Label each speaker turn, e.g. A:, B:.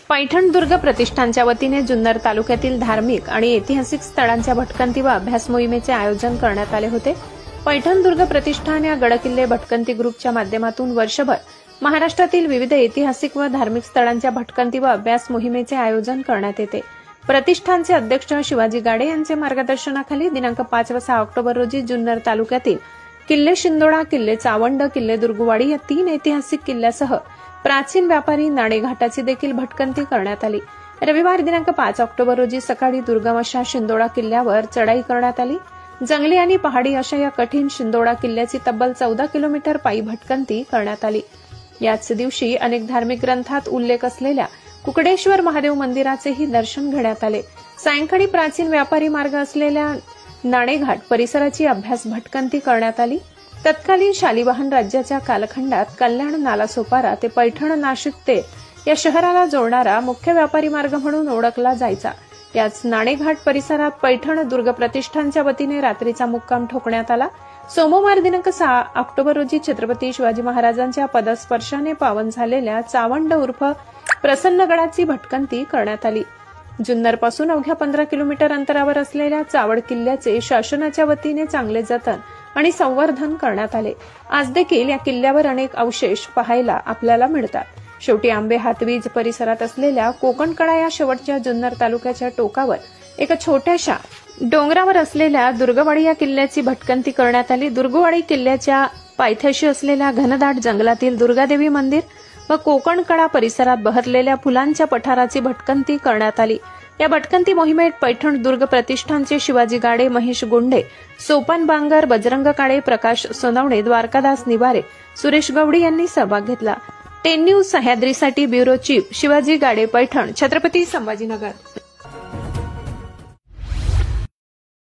A: पैठण दुर्ग प्रतिष्ठानच्या वतीने जुन्नर तालुक्यातील धार्मिक आणि ऐतिहासिक स्थळांच्या भटकंती व अभ्यास मोहिमेचे आयोजन करण्यात आले होते। पैठण दुर्ग प्रतिष्ठान या गडकिल्ले भटकंती ग्रुपच्या माध्यमातून वर्षभर महाराष्ट्रातील विविध ऐतिहासिक व धार्मिक स्थळांच्या भटकंती व अभ्यास मोहिमेचे आयोजन करण्यात येते। प्रतिष्ठानचे अध्यक्ष शिवाजी गाडे यांचे मार्गदर्शनाखाली दिनांक 5 व 6 ऑक्टोबर रोजी जुन्नर तालुक्यातील किल्ले शिंदोडा, किल्ले चावंड, किल्ले दुर्गवाडी या 3 ऐतिहासिक किल्ल्यासह प्राचीन व्यापारी नाणेघाटाची देखील भटकंती करण्यात आली। रविवार दिनांक 5 ऑक्टोबर रोजी सकाळी दुर्गम अशा शिंदोडा किल्ल्यावर चढाई करण्यात आली। जंगली आणि पहाडी अशा या कठीण शिंदोडा किल्ल्याची तब्बल 14 किलोमीटर पायी भटकंती करण्यात आली। याच दिवशी अनेक धार्मिक ग्रंथात उल्लेख असलेल्या कुकडेश्वर महादेव मंदिराचेही दर्शन घेण्यात आले। सायंकाळी प्राचीन व्यापारी मार्ग असलेल्या नाणेघाट परिसराची अभ्यास भटकंती करण्यात आली। तत्कालीन शालिवाहन राज्याच्या कालखंडात कल्याण नालासोपारा ते पैठण नाशिक ते या शहराला जोडणारा मुख्य व्यापारी मार्ग म्हणून ओळखला जायचा। याच नाणेघाट परिसरात पैठण दुर्ग प्रतिष्ठानच्या वतीने रात्रीचा मुक्काम ठोकण्यात आला। सोमवार दिनांक 6 ऑक्टोबर रोजी छत्रपती शिवाजी महाराजांच्या पदस्पर्शाने पावन झालेल्या चावंड उर्फ प्रसन्नगडाची भटकंती करण्यात आली। जुन्नरपासून अवघ्या 15 किलोमीटर अंतरावर असलेल्या चावड किल्ल्याचे शासनाच्या वतीने चांगले जतन आणि संवर्धन करण्यात आले। आज देखील या किल्ल्यावर अनेक अवशेष पाहायला आपल्याला मिळतात। शेवटी आंबे हातवीज परिसरात असलेल्या कोकणकडा या शेवटच्या जुन्नर तालुक्याच्या टोकावर एका छोट्याशा डोंगरावर असलेल्या दुर्गवाडी या किल्ल्याची भटकंती करण्यात आली। दुर्गवाडी किल्ल्याच्या पायथ्याशी असलेल्या घनदाट जंगलातील दुर्गादेवी मंदिर व कोकणकडा परिसरात बहरलेल्या फुलांच्या पठाराची भटकंती करण्यात आली। या भटकंती मोहिमेत पैठण दुर्ग प्रतिष्ठानचे शिवाजी गाडे, महेश गुंडे, सोपान बांगर, बजरंग काळे, प्रकाश सोनवणे, द्वारकादास निवारे, सुरेश गवडी यांनी सहभाग घेतला। 10 न्यूज सह्याद्रीसाठी ब्युरो चीफ शिवाजी गाडे, पैठण, छत्रपती संभाजीनगर।